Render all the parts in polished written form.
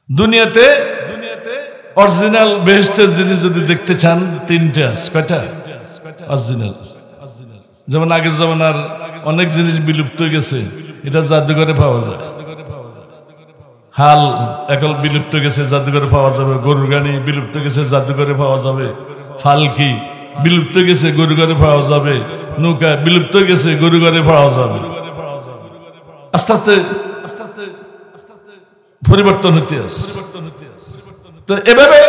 দুনিয়াতে অরিজিনাল বেহেশতের জিনিস যদি দেখতে চান তিনটে আছে। কয়টা? অরিজিনাল। যেমন আগের জমানার অনেক জিনিস বিলুপ্ত হয়ে গেছে, এটা জাদুঘরে পাওয়া যায়। হাল এখন বিলুপ্ত গেছে, জাদুঘরে পাওয়া যাবে। গরুর গাড়ি বিলুপ্ত গেছে, জাদুঘরে পাওয়া যাবে। ফালকি বিলুপ্ত গেছে, গরু ঘরে পাওয়া যাবে। নৌকা বিলুপ্ত গেছে, গরু ঘরে পাওয়া যাবে। আস্তে আস্তে পরিবর্তন হতে আছে। তো এভাবে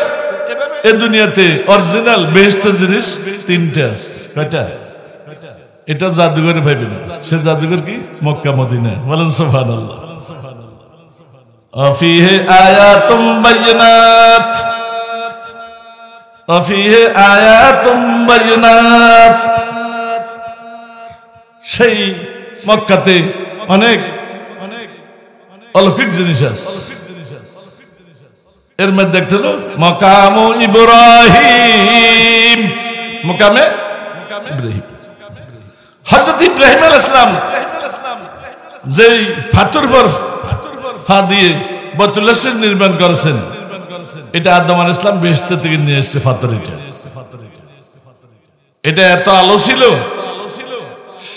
এই দুনিয়াতে অরিজিনাল বেহেশতের জিনিস তিনটে আছে। কয়টা? এটা জাদুঘরে ভাবি না, সে জাদুঘর কি? Mecca Medina. বলেন সুবহানাল্লাহ। অফিহে আয়াতুম বাইয়িনাত, অফিহে আয়াতুম বাইয়িনাত। সেই মক্কাতে অনেক অলৌকিক জিনিস আছে। এর মধ্যে একটা হলো মাকামু ইব্রাহিম, মাকামে ইব্রাহিম। হযরত ইব্রাহিম আলাইহিস সালাম যেই পাথর পর পা দিয়ে বাইতুল্লাহ শরীফ নির্মাণ করেছেন, এটা আদম আলাইহিস সালাম বেহেশত থেকে নিয়ে এসেছে। পাথর এটা এত আলো ছিল,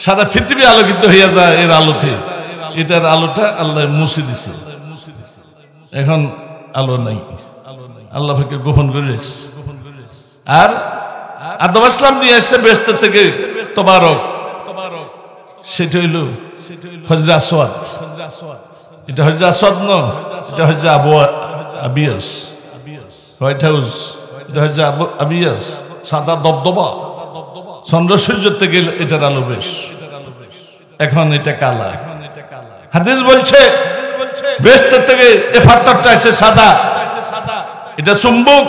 সারা পৃথিবী আলোকিত হয়ে যায় এর আলোতে। এটার আলোটা আল্লাহ মুছে দিছে, এখন আলো নাই। আল্লাহ ভাইকে গোপন করে রেখেছে। আর আদম আলাইহিস সালাম নিয়ে এসেছে বেহেশত থেকে তবারক, সেটা হইল হজরে আসওয়াদ। এটা হজরে আসওয়াদ ন, এটা হজরে আবিয়াস, হোয়াইট হাউস। এটা হজরে আবিয়াস, সাদা দবদবা। চন্দ্র সূর্য থেকে এটার আলো বেশ, এখন এটা কালা। হাদিস বলছে বেহেশত থেকে এই পাথরটা এসে সাদা। এটা চুম্বক,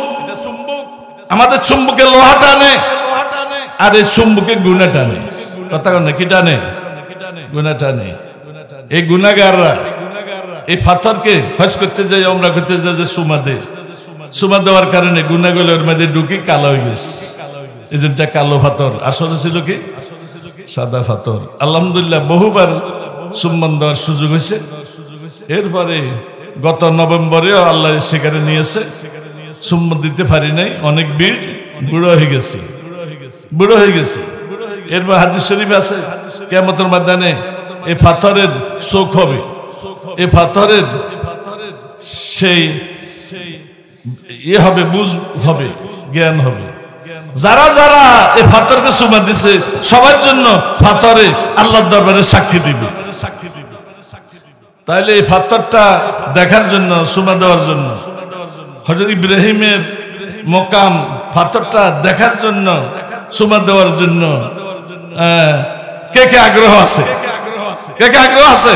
আমাদের চুম্বকে লোহা টানে, আর এই চুম্বকে গুনাহ টানে। কথা কন না, কি টানে? গুনাহ টানে। এই গুনাহগাররা এই পাথরকে হজ করতে যায়, ওমরা করতে যায়, যে সুমা দেওয়ার কারণে গুনাহগুলো ওর মধ্যে ঢুকে কালো হয়ে গেছে। এই জন্য কালো পাথর, আসলে ছিল কি সাদা পাথর। আলহামদুলিল্লাহ বহুবার সুম্মান দেওয়ার সুযোগ হয়েছে। এরপরে গত নভেম্বরেও আল্লাহ সেখানে নিয়েছে, সুম্মান দিতে পারি নাই, অনেক ভিড়, বুড়ো হয়ে গেছে, বুড়ো হয়ে গেছে। এরপর হাদিস শরীফ আছে কিয়ামতের ময়দানে এই পাথরের চোখ হবে, এই পাথরের সেই ইয়ে হবে, বুঝ হবে, জ্ঞান হবে। যারা যারা এই পাথরকে চুমা দিছে সবার জন্য পাথরে আল্লাহর দরবারে সাক্ষী দিবে। তাইলে এই পাথরটা দেখার জন্য, চুমা দেওয়ার জন্য, হযরত ইব্রাহিমের মকাম পাথরটা দেখার জন্য, চুমা দেওয়ার জন্য কে কে আগ্রহ আছে? কে কে আগ্রহ আছে?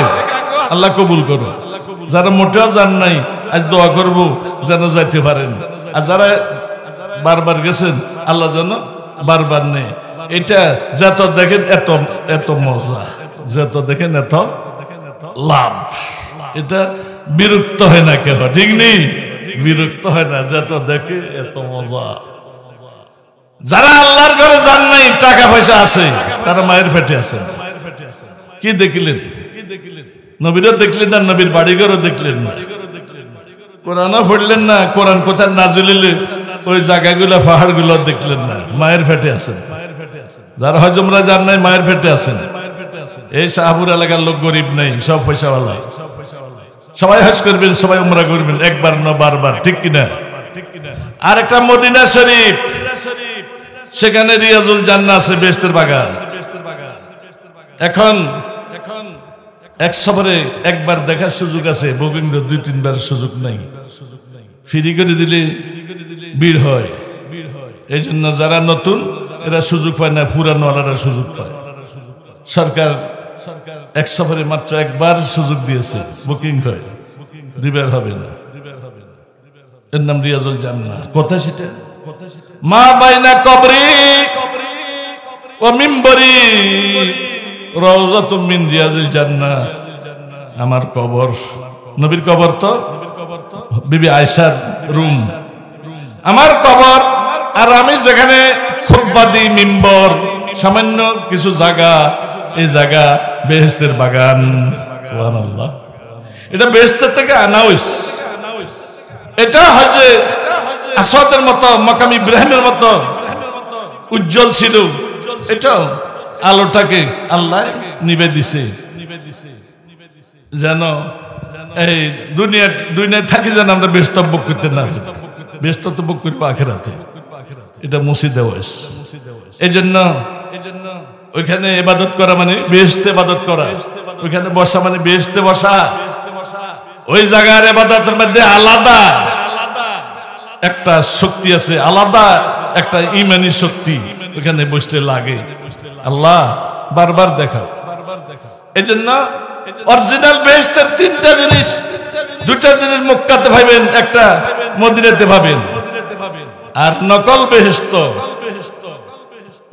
আল্লাহ কবুল করো। যারা মোটেও যান নাই, আজ দোয়া করবো যেন যাইতে পারেন। আর যারা বারবার গেছেন, আল্লাহ যেন বারবার নেই। এটা যত দেখেন এত এত মজা, যত দেখেন এত লাভ। এটা বিরক্ত হয় না কেউ, ঠিক নেই? বিরক্ত হয় না, যত দেখে এত মজা। যারা আল্লাহর ঘরে যান নাই, টাকা পয়সা আছে, তারা মায়ের পেটে আছেন। কি দেখলেন? নবীরও দেখলেন না, নবীর বাড়িঘরও দেখলেন না, কোরআনও পড়লেন না, কোরআন কোথায় নাজিল হইলে ওই জায়গাগুলো, পাহাড়গুলো দেখলেন না, মায়ের পেটে আছেন। যারা হজ উমরা যান নাই, মায়ের পেটে আছেন। এই শাহপুর এলাকার লোক গরিব নেই, সব পয়সাওয়ালা। সবাই হজ করবেন, সবাই উমরা করবেন, একবার না বারবার, ঠিক কিনা? আর একটা মদিনা শরীফ, সেখানে রিয়াজুল জান্নাহ আছে, বেহেশতের বাগান। এখন এক সফরে একবার দেখার সুযোগ আছে, বুকিং 2-3 বার সুযোগ নাই। ফ্রি করে দিলে ভিড় হয়, এই জন্য যারা নতুন এরা সুযোগ পায় না, পুরানোয়ালারা সুযোগ পায়। সরকার এক সফরে মাত্র একবার সুযোগ দিয়েছে, বুকিং হয়, 2 বার হবে না। এর নাম রিয়াজুল জান্নাহ। কোথায় সেটা? মা বাইনা কবরি ও মিম্বরি রাউযাতুম মিন রিয়াজিল জান্নাহ। আমার কবর, নবীর কবর তো বিবি আয়েশার রুম, আমার কবর। আর আমি যেখানে খুতবা দিই, মিম্বর, সামান্য কিছু জায়গা, এই জায়গা বেহেশতের বাগান। সুবহানাল্লাহ। এটা বেহেশত থেকে আনা হইছে, এটা হয় যে আসাদের মতো মাকাম ইব্রাহিমের মতো উজ্জ্বল ছিল, এটা আলোটাকে আল্লাহ নিবে দিছে যেন এই দুনিয়ায় থাকি যেন আমরা বেস্তব্য করতে না, বেস্তব্য করবো আখেরাতে। এটা মসজিদে ওয়াইস। এই জন্য ওইখানে ইবাদত করা মানে বেহেশতে ইবাদত করা, ওইখানে বসা মানে বেহেশতে বসা। ওই জায়গার ইবাদতের মধ্যে আলাদা একটা শক্তি আছে, আলাদা একটা ইমানি শক্তি ওখানে বসতে লাগে। আল্লাহ বারবার দেখা। এই জন্য অরিজিনাল বেহেশতের তিনটা জিনিস, দুটা জিনিস মক্কাতে পাবেন, একটা মদিনাতে পাবেন। আর নকল বেহেশত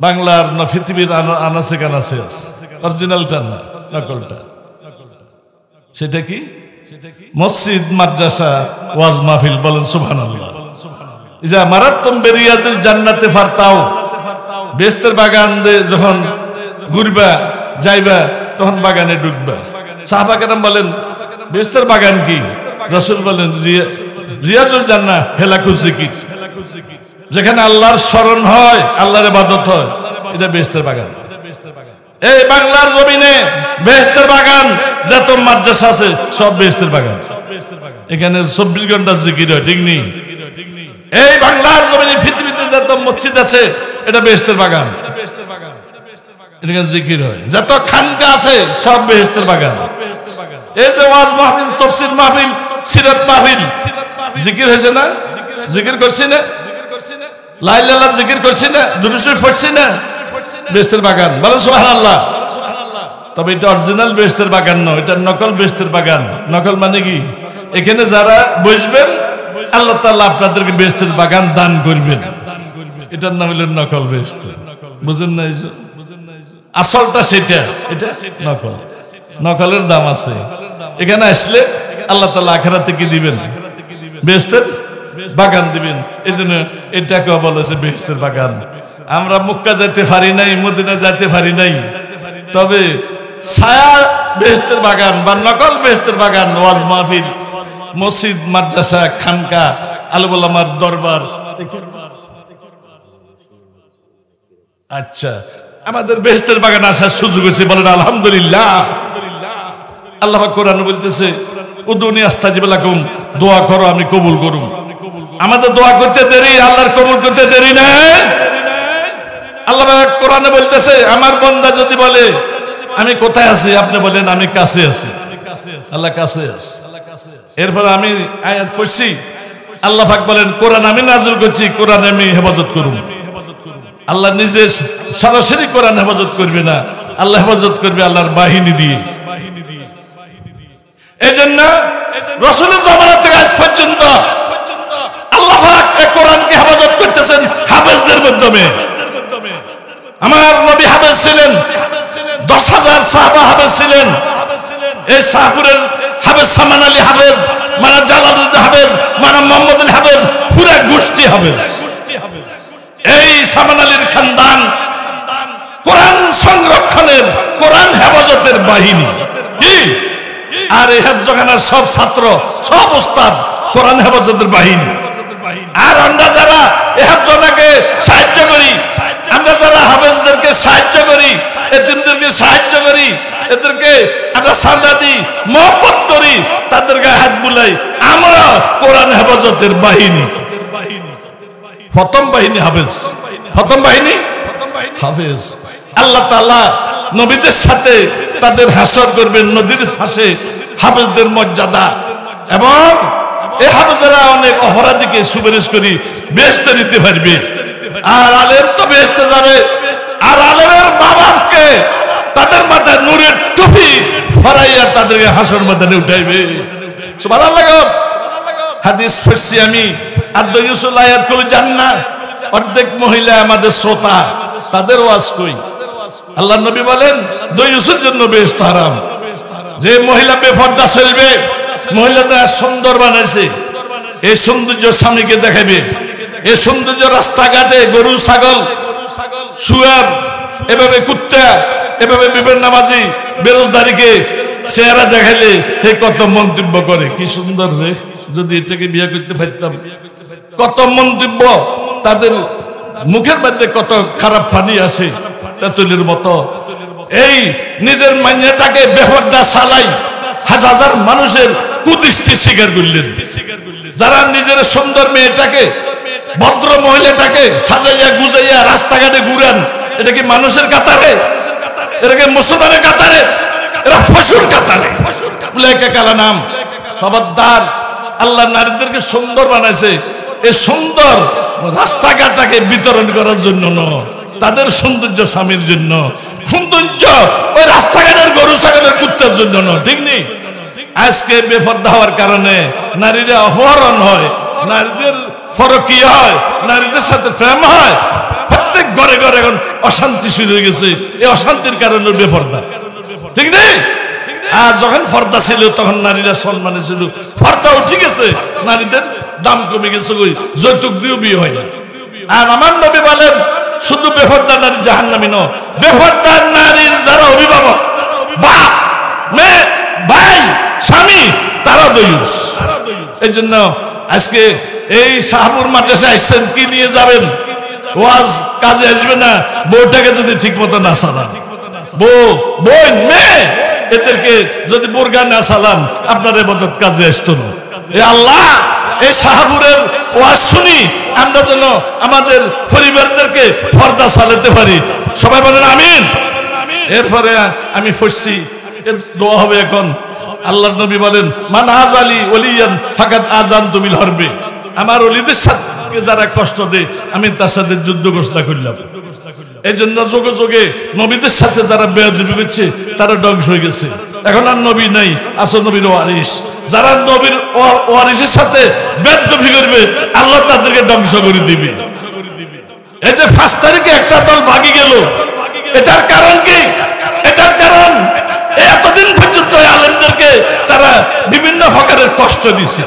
বাংলার না পৃথিবীর আনাচে কানাচে আছে, অরিজিনালটা না, নকলটা। সেটা কি? মসজিদ, মাদ্রাসা, ওয়াজ মাহফিল। বলেন সুবহানাল্লাহ। ইজা মারাতুম বিরিয়াজিল জান্নাতে ফারতাও, বেহেশতের বাগান যখন ঘুরবা যাইবা তখন বাগানে ঢুকবা। সাহাবা কেরাম বলেন বেহেশতের বাগান কি? রাসূল বলেন রিয়াজুল জান্নাহ হেলাকুল জিকির, যেখানে আল্লাহর স্মরণ হয়, আল্লাহর ইবাদত হয়, এটা বেহেশতের বাগান। এই বাংলার জমিনে বেহেশতের বাগান, যত মাদ্রাসা আছে সব বেহেশতের বাগান। এখানে 24 ঘন্টা জিকির হয়, ঠিক নেই? এই বাংলার জমিনে পৃথিবীতে যত মসজিদ আছে এটা বেহেশতের বাগান, এখানে জিকির হয়। যত খানকা আছে সব বেহেশতের বাগান। এই যে ওয়াজ মাহফিল, তাফসীর মাহফিল, সিরাত মাহফিল, জিকির হয়েছে না? জিকির করছি না? লা ইলাহা ইল্লাল্লাহ জিকির করছি না? দুরূদ শরীফ পড়ছি না? বেহেশতের বাগান। বলেন সুবহানাল্লাহ। তবে এটা অরিজিনাল বেহেশতের বাগান নয়, এটা নকল বেহেশতের বাগান। নকল মানে কি? এখানে যারা বসবেন আল্লাহ তাআলা আপনাদেরকে বেহেশতের বাগান দান করবেন, এটার নাম হলো নকল বেহেশত। বুঝেন না? আসলটা সেটা, এটা নকল। নকলের দাম আছে। এখানে আসলে আল্লাহ তাআলা আখিরাতে কি দিবেন? বেহেশতের বাগান দিবেন। এই জন্য এটাকে বলেছে বেহেশতের বাগান। আমরা মক্কা যেতে পারি নাই, মদিনা যেতে পারি নাই, তবে ছায়া বেহেশতের বাগান বা নকল বেহেশতের বাগান, ওয়াজ মাহফিল, মসজিদ, মাদ্রাসা, খানকা, আলেম ওলামার দরবার। আচ্ছা, আমাদের বেহেশতের বাগান আসার সুযোগ হয়েছে। বলেন আলহামদুলিল্লাহ। আল্লাহ পাক কোরআনে বলতেছে উদুনি আস্তাজিব লাকুম, দোয়া করো আমি কবুল করব। আমাদের দোয়া করতে দেরি, আল্লাহর কবুল করতে দেরি না। আল্লাহ পাক কোরআনে বলতেছে আমার বান্দা যদি বলে আমি কোথায় আছি, আপনি বলেন আমি কাছে আছি। আল্লাহ কাছে আছে। এরপর আমি আয়াত পড়ছি, আল্লাহ পাক বলেন কোরআন আমি নাযিল করছি, কোরআন আমি হেফাজত করব। আল্লাহ নিজে সরাসরি কোরআন হেফাজত করবে না, আল্লাহ হেফাজত করবে আল্লাহর বাহিনী দিয়ে। এজন্য রাসূলের জামানা থেকে আজ পর্যন্ত আল্লাহ পাক এই কোরআনকে হেফাজত করতেছেন হাফেজদের মাধ্যমে। আমার নবী হাফেজ ছিলেন, 10,000 সাহাবা হাফেজ ছিলেন। এই শাহপুরের হাফেজ সামান আলী হাফেজ, মানা জালালউদ্দিন হাফেজ, মানা মোহাম্মদ আলী হাফেজ, পুরা গোষ্ঠী হাফেজ। এই সামান আলীর খানদান কোরআন সংরক্ষণের, কোরআন হেফাজতের বাহিনী। কি? আর এই হেফজখানার সব ছাত্র, সব উস্তাদ কোরআন হেফাজতের বাহিনী। আর আমরা যারা হেফজখানাকে সাহায্য করি, আমরা যারা হাফেজদেরকে সাহায্য করি, এতিমদেরকে সাহায্য করি, এদেরকে আমরা সান্দা দিই, মহব্বত করি, তাদেরকে হাত বুলাই, আমরা কোরআন হেফাজতের বাহিনী। প্রথম বাহিনী হাফেজ, প্রথম বাহিনী হাফেজ। আল্লাহ তাআলা নবীদের সাথে তাদের হাসর করবেন, নদীর হাসে হাফেজদের মর্যাদা। এবং এই হাফেজরা অনেক অপরাধীকে সুপারিশ করি বেহেশতে নিতে পারবে। আর আলেম তো বেহেশতে যাবে, আর আলেমের মা বাপকে তাদের মাথায় নূরের টুপি ফরাইয়া তাদেরকে হাসর ময়দানে উঠাইবে। সুবহানাল্লাহ। হাদিস পড়ছি আমি, আদ-দায়ুসুল আয়াতুল জান্নাহ। অর্ধেক মহিলা আমাদের শ্রোতা, তাদের ওয়াজ কই। আল্লাহর নবী বলেন দায়ুসের জন্য বেহেশত হারাম। যে মহিলা বেপর্দা চলবে, মহিলাটা সুন্দর বানাইছে, এই সৌন্দর্য স্বামীকে দেখাবে, এই সৌন্দর্য রাস্তাঘাটে গরু, ছাগল, শুয়ার, এভাবে কুত্তা, এভাবে বিভিন্ন নামাজি বেরোজদারিকে চেহারা দেখাইলে সে কত মন্তব্য করে, কি সুন্দর রে। যদি এটাকে বিয়ে করতে পারতাম। কত মন্তব্য তাদের মুখের মধ্যে, কত খারাপ ফানি আসে তেঁতুলের মতো। এই নিজের মাইয়াটাকে বেপরদা চালাই হাজার হাজার মানুষের কুদৃষ্টি শিকার করলেন। যারা নিজের সুন্দর মেয়েটাকে, ভদ্র মহিলাটাকে সাজাইয়া গুজাইয়া রাস্তাঘাটে ঘুরান, এটা কি মানুষের কাতারে? এটা কি মুসলমানের কাতারে? এরা পশুর কাতারে। কালা নাম। খবরদার, আল্লাহ নারীদেরকে সুন্দর বানাইছে, এই সুন্দর রাস্তাঘাটটাকে বিতরণ করার জন্য নয়, তাদের সৌন্দর্য স্বামীর জন্য। সৌন্দর্য ওই রাস্তাঘাটের গরু ছাগলের কুত্তার জন্য নয়, ঠিক নেই? আজকে বেপরদা হওয়ার কারণে নারীরা অপহরণ হয়, নারীদের পরকীয়া হয়, নারীদের সাথে প্রেম হয়। প্রত্যেক ঘরে ঘরে এখন অশান্তি শুরু হয়ে গেছে। এই অশান্তির কারণে বেপরদা, ঠিক নেই? আর যখন পর্দা ছিল তখন নারীরা সম্মানে ছিল। পর্দা উঠে গেছে, নারীদের দাম কমে গেছে, ওই যৌতুক দিয়েও বিয়ে হয় না। আর আমার নবী বলেন, শুধু বেপরদা নারী জাহান্নামী নয়, বেপরদা নারীর যারা অভিভাবক, বাপ, মেয়ে, ভাই, স্বামী, তারা দয়ুস। এই জন্য আজকে এই শাহপুর মাঠে আসছেন, কি নিয়ে যাবেন? ওয়াজ কাজে আসবে না বউটাকে যদি ঠিক মতো না চালান। বউ, বোন, মেয়ে, এদেরকে যদি বোরগা না চালান, আপনার ইবাদত কাজে আসতো না। এ আল্লাহ, এই শাহপুরের ওয়াজ শুনি আমরা যেন আমাদের পরিবারদেরকে পর্দা চালাতে পারি। সবাই বলেন আমিন। এরপরে আমি পড়ছি, দোয়া হবে এখন। আল্লাহর নবী বলেন, মান আজালি ওলিয়ান ফাকাদ আযানতু বিল হরবি। আমার ওলিদের সাথে যারা কষ্ট দেয়, আমি তার সাথে যুদ্ধ ঘোষণা করলাম। এই জন্য যোগে যোগে নবীদের সাথে যারা বেয়াদবি করছে তারা ধ্বংস হয়ে গেছে। এখন আর নবী নাই, আসল নবীর ওয়ারিস। যারা নবীর ওয়ারিসের সাথে বেয়াদবি করবে, আল্লাহ তাদেরকে ধ্বংস করে দিবে। এই যে 5 তারিখে একটা দল ভাগি গেল, এটার কারণ কি? এটার কারণ এতদিন পর্যন্ত আলেমদেরকে তারা বিভিন্ন প্রকারের কষ্ট দিছে।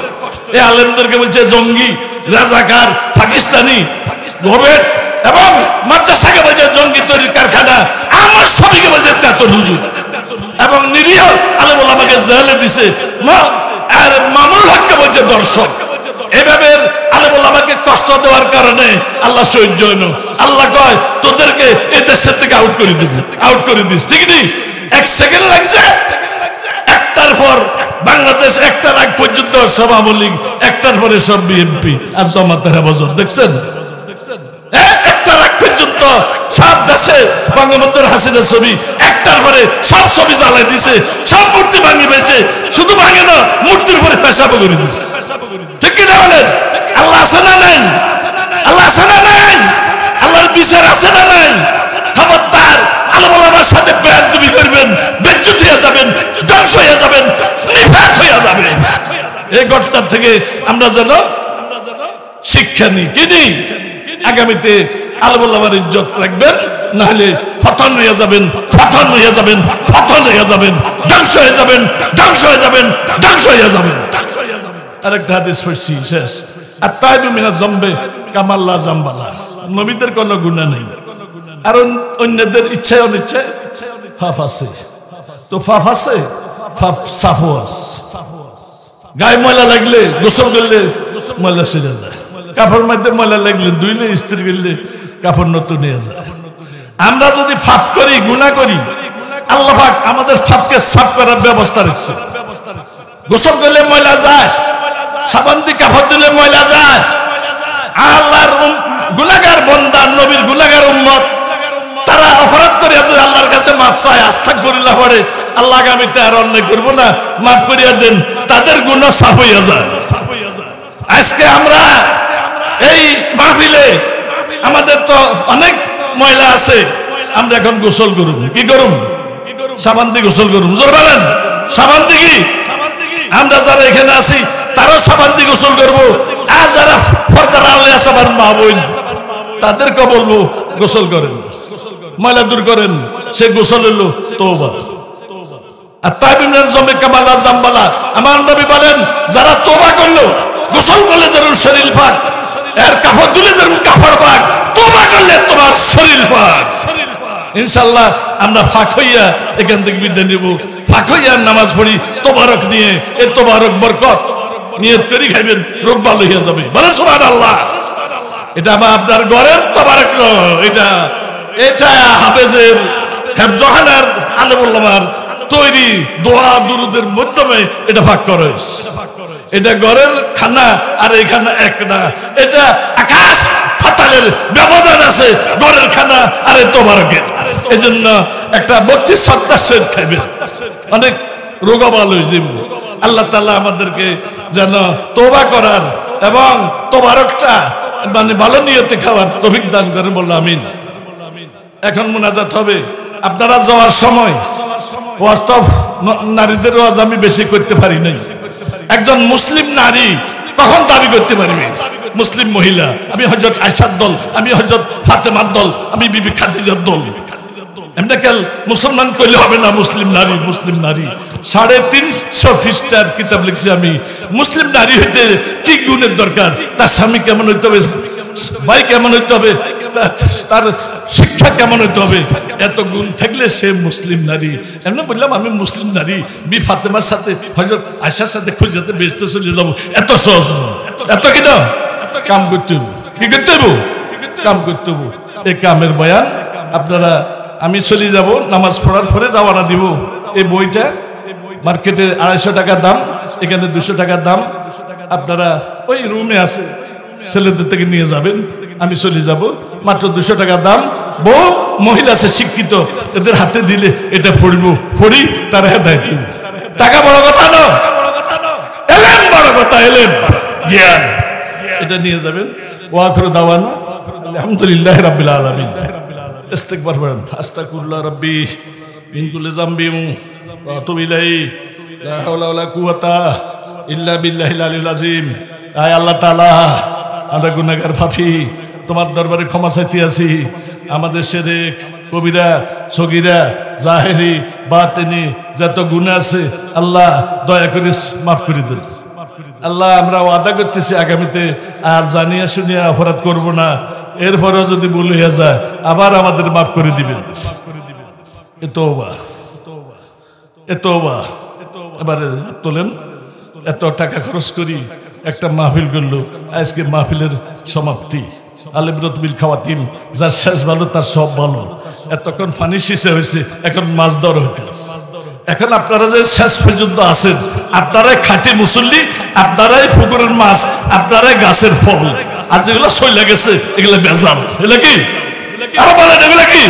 এই আলেমদেরকে বলছে জঙ্গি, রাজাকার, পাকিস্তানি, ভোবেট, এবং মাদ্রাসাকে বলছে জঙ্গি তৈরির কারখানা। আমার সবাইকে বলছে তেতুল হুজুর, এবং নিরীহ আলেম ওলামাকে জেলে দিছে। আর মামুনুল হককে বলছে দর্শক। এভাবে আলেম ওলামাকে কষ্ট দেওয়ার কারণে আল্লাহ সহ্য হইল। আল্লাহ কয়, তোদেরকে এই দেশের থেকে আউট করে দিস, আউট করে দিস, ঠিক নেই? 1 সেকেন্ড লাগছে। একটার পর বাংলাদেশ, একটার আগ পর্যন্ত সব আওয়ামী লীগ, একটার পরে সব বিএনপি আর জামাতের হেফাজত। দেখছেন? একটার আগ পর্যন্ত সব দেশে বঙ্গবন্ধুর হাসিনা ছবি, একটার পরে সব ছবি জ্বালাই দিছে, সব মূর্তি ভাঙি পেয়েছে। শুধু ভাঙে না, মূর্তির উপরে পেশাব করে দিচ্ছে। ঠিক কিনা বলেন? আল্লাহ আছে না নাই? আল্লাহ আছে না নাই? আল্লাহর বিচার আছে না নাই? খবরদার, আলেম ওলামার সাথে বেয়াদবি করবেন, বেজ্জতি হয়ে যাবেন, ধ্বংস হয়ে যাবেন, নিফাত হয়ে যাবেন। এই ঘটনা থেকে আমরা যেন শিক্ষা নিই, কি নিই? আগামীতে আলেম ওলামার ইজ্জত রাখবেন, নাহলে পতন হয়ে যাবেন, পতন হয়ে যাবেন, পতন হয়ে যাবেন, ধ্বংস হয়ে যাবেন, ধ্বংস হয়ে যাবেন, ধ্বংস হয়ে যাবেন। আরেকটা হাদিস পড়ছি, শেষ। আত-তাইবু মিনাজ যামবি কামা লা যামবা লাহু। নবীদের কোনো গুনাহ নেই, আর অন্যদের ইচ্ছায় অনিচ্ছায় পাপ আছে। তো পাপ আছে, পাপ সাফও আছে। গায়ে ময়লা লাগলে, গোসল করলে ময়লা সেরে যায়। কাপড় মধ্যে ময়লা লাগলে, ধুইলে, ইস্ত্রি করলে কাপড় নতুন হয়ে যায়। আমরা যদি পাপ করি, গুনাহ করি, আল্লাহ পাক আমাদের পাপকে সাফ করার ব্যবস্থা রাখছে। গোসল করলে ময়লা যায়, সাবান দিয়ে কাপড় দিলে ময়লা যায়। আল্লাহর গুনাহগার বান্দা, নবীর গুনাহগার উম্মত, তারা অপরাধ করে যদি আল্লাহর কাছে মাফ চায়, আস্তাগফিরুল্লাহ পড়ে, আল্লাহ আগামীতে আর অন্যায় করব না, মাফ করিয়া দেন, তাদের গুনাহ সাফ হইয়া যায়। আজকে আমরা এই মাহফিলে আমাদের তো অনেক ময়লা আছে, আমরা এখন গোসল করুন। কি করুন? সাবান দিয়ে গোসল করুন। জোর বলেন, সাবান দিয়ে কি? আমরা যারা এখানে আছি তারাও সাবান দিয়ে গোসল করবো। আর যারা পর্দার আড়ালে আছে আমার মা বোন, তাদেরকে বলবো গোসল করেন, ময়লা দূর করেন। সে গোসল হলো তওবা। আর তাইবিনের জমে কামালা জামবালা, আমার নবী বলেন, যারা তওবা করলো, গোসল করলে যেরকম শরীর পাক, এর কাপড় দিলে যেরকম কাপড় পাক, তওবা করলে তোমার শরীর পাক। ইনশাআল্লাহ আমরা ফাঁক হইয়া এখান থেকে বিদায় নিব। ফাঁক হইয়া নামাজ পড়ি তোবারক নিয়ে। এই তোবারক বরকত নিয়ত করি খাইবেন, রোগ ভালো হয়ে যাবে। বলে সুবহানাল্লাহ। এটা আমার আপনার ঘরের তবারক, এটা এটা হাফেজের হেফজখানার আলেম ওলামার তৈরি দোয়া দুরুদের মাধ্যমে এটা ভাগ করা হয়েছে। এটা ঘরের খানা আর এই খানা এক না, এটা আকাশ পাতালের ব্যবধান আছে ঘরের খানা আর এই তবারকের। এই জন্য একটা 32-37 খাইবেন, অনেক রোগ ভালো হয়ে যাবে। আল্লাহ তাআলা আমাদেরকে যেন তওবা করার এবং তবারকটা মানে ভালো নিয়তে খাওয়ার তৌফিক দান করেন, বলল আমিন। এখন মুনাজাত হবে। আপনারা যাওয়ার সময় বাস্তব নারীদের ওয়াজ আমি বেশি করতে পারি নাই। একজন মুসলিম নারী কখন দাবি করতে পারবে মুসলিম মহিলা আমি হযরত আয়েশার দল, আমি হযরত ফাতেমার দল, আমি বিবি খাদিজার দল? এমনি কাল মুসলমান কইলে হবে না। মুসলিম নারী, মুসলিম নারী 350 পৃষ্ঠার কিতাব লিখছি আমি। মুসলিম নারী হইতে কি গুণের দরকার, তার স্বামী কেমন হইতে হবে, ভাই কেমন হইতে হবে, তার শিক্ষা কেমন হইতে হবে, এত গুণ থাকলে সে মুসলিম নারী। এমনি বললাম আমি মুসলিম নারী, বি ফাতেমার সাথে হযরত আয়েশার সাথে খুঁজতে বেহেশতে চলে যাবো, এত সহজ নয়। এত কি না, কাম করতে হবে। কি করতে হবে? কাম করতে হবে। এই কামের বয়ান আপনারা, আমি চলে যাব নামাজ পড়ার পরে রওনা দিব। এই বইটা মার্কেটে 250 টাকা দাম, এখানে 200 টাকা দাম। আপনারা ওই রুমে আছে, ছেলেদের থেকে নিয়ে যাবেন, আমি চলে যাব। মাত্র 200 টাকা দাম। বহু মহিলা আছে শিক্ষিত, এদের হাতে দিলে এটা পড়ি তারা হেদায়েত দিব। টাকা বড় কথা না, এলেম বড় কথা, এলেম জ্ঞান, এটা নিয়ে যাবেন। ওয়া আখিরু দাওয়ানা আলহামদুলিল্লাহি রাব্বিল আলামিন। ইস্তিগফার করেন। আস্তাগফিরুল্লাহ রাব্বি মিন কুল্লি যামবিন ওয়া আতুবু ইলাইহি লা হাওলা ওয়ালা কুওয়াতা ইল্লা বিল্লাহিল আলিয়্যিল আযীম। আয় আল্লাহ তাআলা, আমরা গুনাহগার পাপী, তোমার দরবারে ক্ষমা চাইতে আছি। আমাদের শিরক, কবিরা, সগীরা, জাহেরি, বাতিনি যত গুনাহ আছে আল্লাহ দয়া করে মাফ করে দেন। আল্লাহ আমরা ওয়াদা করতেছি আগামীতে আর জানিয়া শুনিয়া অপরাধ করব না। এরপরেও যদি ভুল হয়ে যায় আবার আমাদের মাফ করে দিবেন। এবারে তোলেন। এত টাকা খরচ করি একটা মাহফিল করলো, আজকে মাহফিলের সমাপ্তি। আলিব্রত বিল খাওয়াতিম, যার শেষ ভালো তার সব ভালো। এতক্ষণ পানি শেষে হয়েছে, এখন মাছ ধর হইতে আছে। এখন আপনারা যে শেষ পর্যন্ত আছেন, আপনারাই খাঁটি মুসল্লি, আপনারাই পুকুরের মাছ, আপনারাই গাছের ফল। আর যেগুলো সইলা গেছে এগুলো বেজাল। এগুলো কি আরো বলেন, এগুলো কি?